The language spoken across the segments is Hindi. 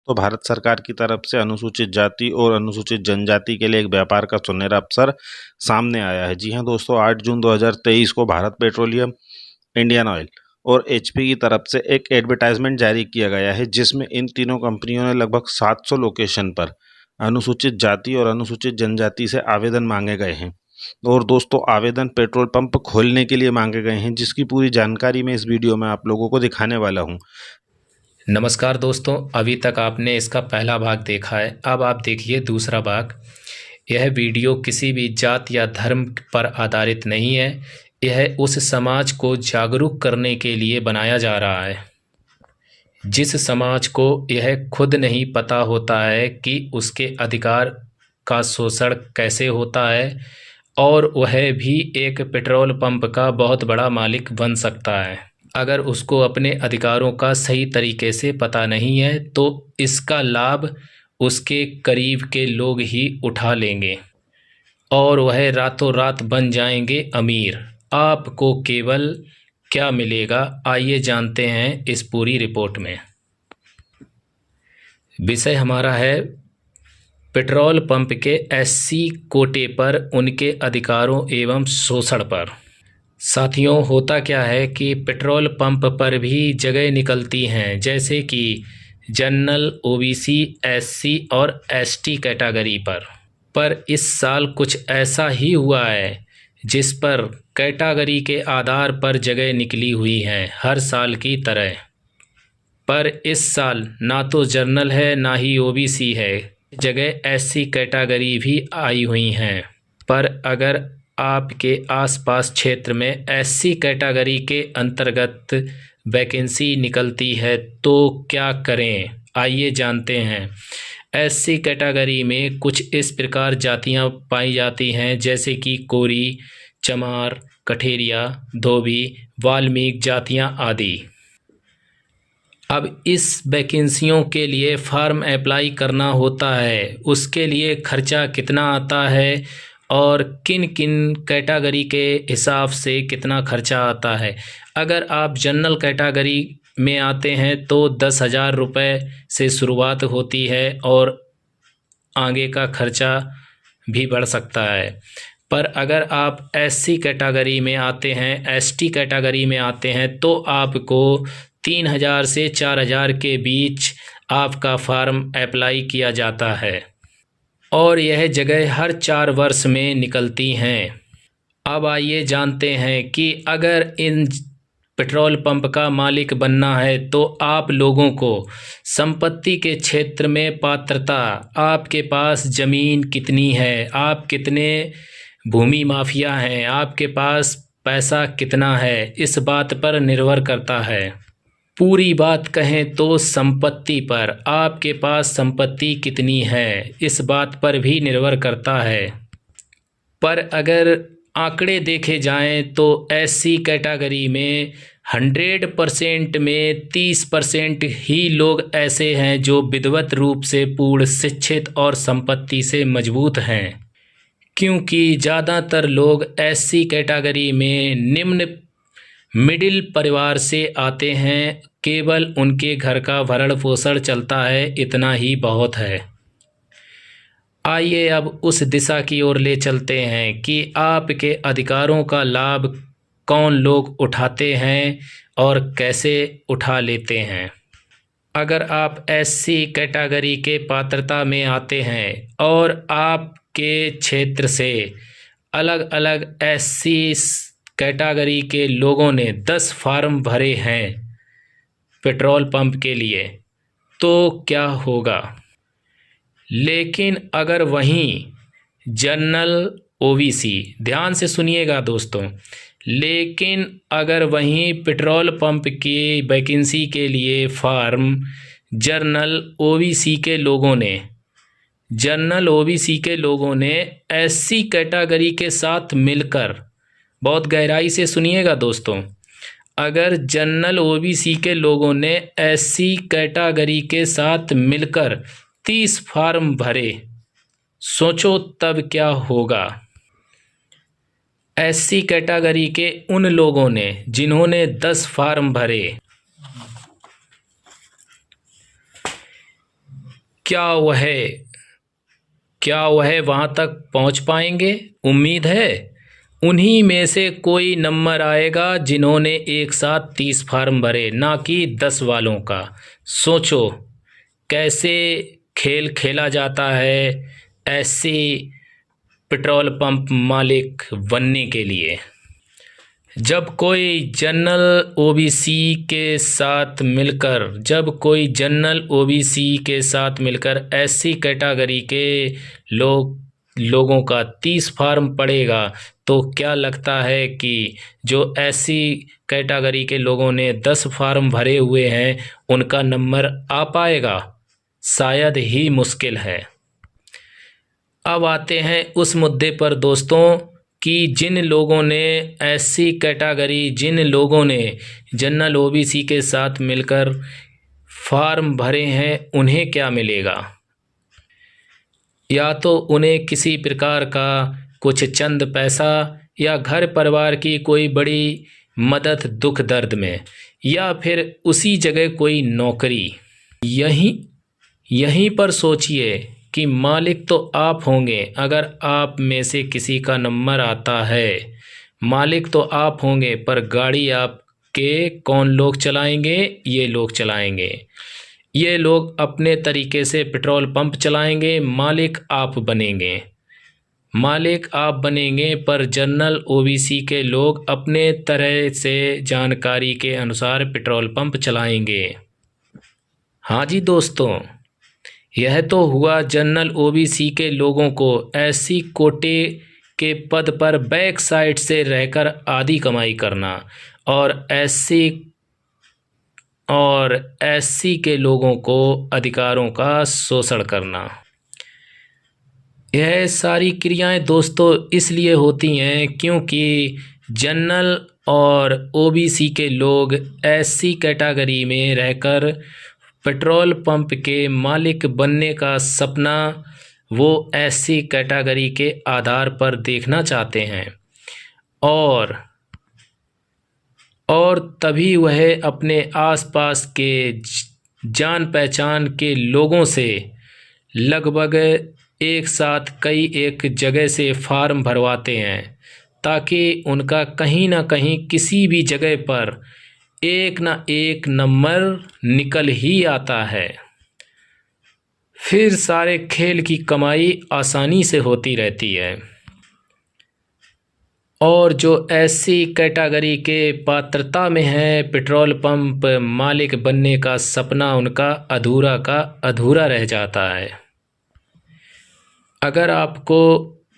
तो भारत सरकार की तरफ से अनुसूचित जाति और अनुसूचित जनजाति के लिए एक व्यापार का सुनहरा अवसर सामने आया है। जी हाँ दोस्तों, 8 जून 2023 को भारत पेट्रोलियम, इंडियन ऑयल और एचपी की तरफ से एक एडवर्टाइजमेंट जारी किया गया है, जिसमें इन तीनों कंपनियों ने लगभग 700 लोकेशन पर अनुसूचित जाति और अनुसूचित जनजाति से आवेदन मांगे गए हैं। और दोस्तों, आवेदन पेट्रोल पंप खोलने के लिए मांगे गए हैं, जिसकी पूरी जानकारी मैं इस वीडियो में आप लोगों को दिखाने वाला हूं। नमस्कार दोस्तों, अभी तक आपने इसका पहला भाग देखा है। अब आप देखिए दूसरा भाग। यह वीडियो किसी भी जात या धर्म पर आधारित नहीं है। यह उस समाज को जागरूक करने के लिए बनाया जा रहा है जिस समाज को यह खुद नहीं पता होता है कि उसके अधिकार का शोषण कैसे होता है और वह भी एक पेट्रोल पंप का बहुत बड़ा मालिक बन सकता है। अगर उसको अपने अधिकारों का सही तरीके से पता नहीं है तो इसका लाभ उसके करीब के लोग ही उठा लेंगे और वह रातों रात बन जाएंगे अमीर। आपको केवल क्या मिलेगा, आइए जानते हैं इस पूरी रिपोर्ट में। विषय हमारा है पेट्रोल पंप के एससी कोटे पर उनके अधिकारों एवं शोषण पर। साथियों, होता क्या है कि पेट्रोल पंप पर भी जगह निकलती हैं, जैसे कि जनरल, ओबीसी, एससी और एसटी कैटेगरी पर इस साल कुछ ऐसा ही हुआ है जिस पर कैटेगरी के आधार पर जगह निकली हुई हैं हर साल की तरह। पर इस साल ना तो जनरल है ना ही ओबीसी है, जगह एससी कैटेगरी भी आई हुई हैं। पर अगर आपके आसपास क्षेत्र में एससी कैटेगरी के अंतर्गत वैकेंसी निकलती है तो क्या करें, आइए जानते हैं। एससी कैटेगरी में कुछ इस प्रकार जातियां पाई जाती हैं, जैसे कि कोरी, चमार, कठेरिया, धोबी, वाल्मीकि जातियां आदि। अब इस वैकेंसियों के लिए फॉर्म अप्लाई करना होता है। उसके लिए खर्चा कितना आता है और किन किन कैटेगरी के हिसाब से कितना खर्चा आता है। अगर आप जनरल कैटेगरी में आते हैं तो 10,000 रुपये से शुरुआत होती है और आगे का खर्चा भी बढ़ सकता है। पर अगर आप एससी कैटेगरी में आते हैं, एसटी कैटेगरी में आते हैं तो आपको 3,000 से 4,000 के बीच आपका फॉर्म अप्लाई किया जाता है और यह जगह हर 4 वर्ष में निकलती हैं। अब आइए जानते हैं कि अगर इन पेट्रोल पंप का मालिक बनना है तो आप लोगों को संपत्ति के क्षेत्र में पात्रता, आपके पास ज़मीन कितनी है, आप कितने भूमि माफिया हैं, आपके पास पैसा कितना है, इस बात पर निर्भर करता है। पूरी बात कहें तो संपत्ति पर, आपके पास संपत्ति कितनी है, इस बात पर भी निर्भर करता है। पर अगर आंकड़े देखे जाएं तो एससी कैटेगरी में 100% में 30% ही लोग ऐसे हैं जो विधिवत रूप से पूर्ण शिक्षित और संपत्ति से मजबूत हैं, क्योंकि ज़्यादातर लोग एससी कैटेगरी में निम्न मिडिल परिवार से आते हैं। केवल उनके घर का भरण पोषण चलता है, इतना ही बहुत है। आइए अब उस दिशा की ओर ले चलते हैं कि आपके अधिकारों का लाभ कौन लोग उठाते हैं और कैसे उठा लेते हैं। अगर आप एससी कैटेगरी के पात्रता में आते हैं और आपके क्षेत्र से अलग अलग एससी कैटेगरी के लोगों ने 10 फॉर्म भरे हैं पेट्रोल पंप के लिए, तो क्या होगा। लेकिन अगर वहीं जनरल, ओबीसी, ध्यान से सुनिएगा दोस्तों, लेकिन अगर वहीं पेट्रोल पंप की वैकेंसी के लिए फॉर्म जनरल ओबीसी के लोगों ने एससी कैटेगरी के साथ मिलकर, बहुत गहराई से सुनिएगा दोस्तों, अगर जनरल ओबीसी के लोगों ने एससी कैटेगरी के साथ मिलकर 30 फॉर्म भरे, सोचो तब क्या होगा। एससी कैटेगरी के उन लोगों ने जिन्होंने 10 फॉर्म भरे, क्या वह वहाँ तक पहुँच पाएंगे? उम्मीद है उन्हीं में से कोई नंबर आएगा जिन्होंने एक साथ 30 फार्म भरे, ना कि 10 वालों का। सोचो कैसे खेल खेला जाता है ऐसे पेट्रोल पंप मालिक बनने के लिए। जब कोई जनरल ओबीसी के साथ मिलकर एससी कैटेगरी के लोगों का 30 फार्म पड़ेगा, तो क्या लगता है कि जो एससी कैटेगरी के लोगों ने 10 फार्म भरे हुए हैं उनका नंबर आ पाएगा? शायद ही मुश्किल है। अब आते हैं उस मुद्दे पर दोस्तों कि जिन लोगों ने जनरल ओबीसी के साथ मिलकर फार्म भरे हैं उन्हें क्या मिलेगा। या तो उन्हें किसी प्रकार का कुछ चंद पैसा, या घर परिवार की कोई बड़ी मदद दुख दर्द में, या फिर उसी जगह कोई नौकरी। यहीं पर सोचिए कि मालिक तो आप होंगे। अगर आप में से किसी का नंबर आता है, मालिक तो आप होंगे, पर गाड़ी आपके कौन लोग चलाएंगे? ये लोग चलाएंगे। ये लोग अपने तरीके से पेट्रोल पंप चलाएंगे। मालिक आप बनेंगे, पर जनरल ओबीसी के लोग अपने तरह से जानकारी के अनुसार पेट्रोल पंप चलाएंगे। हाँ जी दोस्तों, यह तो हुआ जनरल ओबीसी के लोगों को एससी कोटे के पद पर बैक साइड से रहकर आधी कमाई करना, और एससी के लोगों को अधिकारों का शोषण करना। यह सारी क्रियाएं दोस्तों इसलिए होती हैं क्योंकि जनरल और ओबीसी के लोग एससी कैटेगरी में रहकर पेट्रोल पंप के मालिक बनने का सपना वो एससी कैटेगरी के आधार पर देखना चाहते हैं, और तभी वह अपने आसपास के जान पहचान के लोगों से लगभग एक साथ कई एक जगह से फार्म भरवाते हैं, ताकि उनका कहीं ना कहीं किसी भी जगह पर एक ना एक नंबर निकल ही आता है। फिर सारे खेल की कमाई आसानी से होती रहती है, और जो एससी कैटेगरी के पात्रता में है पेट्रोल पंप मालिक बनने का सपना उनका अधूरा का अधूरा रह जाता है। अगर आपको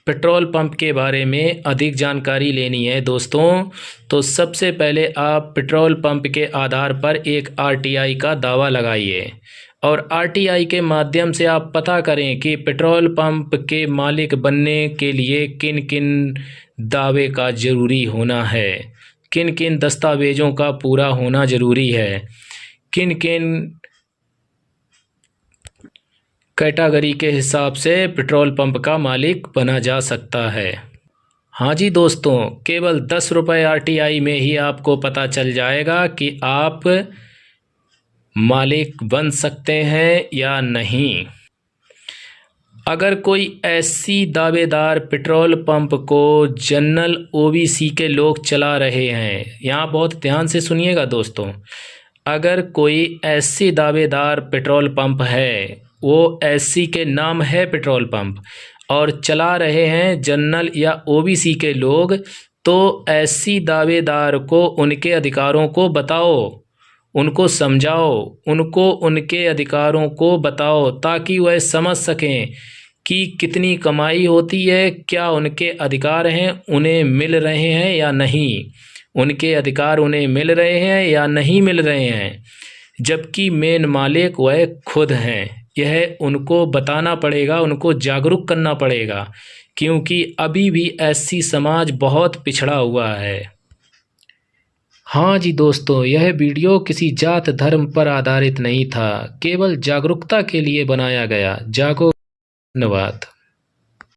पेट्रोल पंप के बारे में अधिक जानकारी लेनी है दोस्तों, तो सबसे पहले आप पेट्रोल पंप के आधार पर एक आरटीआई का दावा लगाइए, और आरटीआई के माध्यम से आप पता करें कि पेट्रोल पंप के मालिक बनने के लिए किन किन दावे का ज़रूरी होना है, किन किन दस्तावेज़ों का पूरा होना ज़रूरी है, किन किन कैटेगरी के हिसाब से पेट्रोल पंप का मालिक बना जा सकता है। हाँ जी दोस्तों, केवल 10 रुपये आरटीआई में ही आपको पता चल जाएगा कि आप मालिक बन सकते हैं या नहीं। अगर कोई एससी दावेदार पेट्रोल पंप को जनरल ओबीसी के लोग चला रहे हैं, यहाँ बहुत ध्यान से सुनिएगा दोस्तों, अगर कोई एससी दावेदार पेट्रोल पंप है, वो एससी के नाम है पेट्रोल पंप, और चला रहे हैं जनरल या ओबीसी के लोग, तो एससी दावेदार को उनके अधिकारों को बताओ, उनको समझाओ, उनको उनके अधिकारों को बताओ, ताकि वह समझ सकें कि कितनी कमाई होती है, क्या उनके अधिकार हैं, उन्हें मिल रहे हैं या नहीं, उनके अधिकार उन्हें मिल रहे हैं या नहीं मिल रहे हैं, जबकि मेन मालिक वह खुद हैं। यह उनको बताना पड़ेगा, उनको जागरूक करना पड़ेगा, क्योंकि अभी भी एससी समाज बहुत पिछड़ा हुआ है। हाँ जी दोस्तों, यह वीडियो किसी जात धर्म पर आधारित नहीं था, केवल जागरूकता के लिए बनाया गया। जागो। धन्यवाद।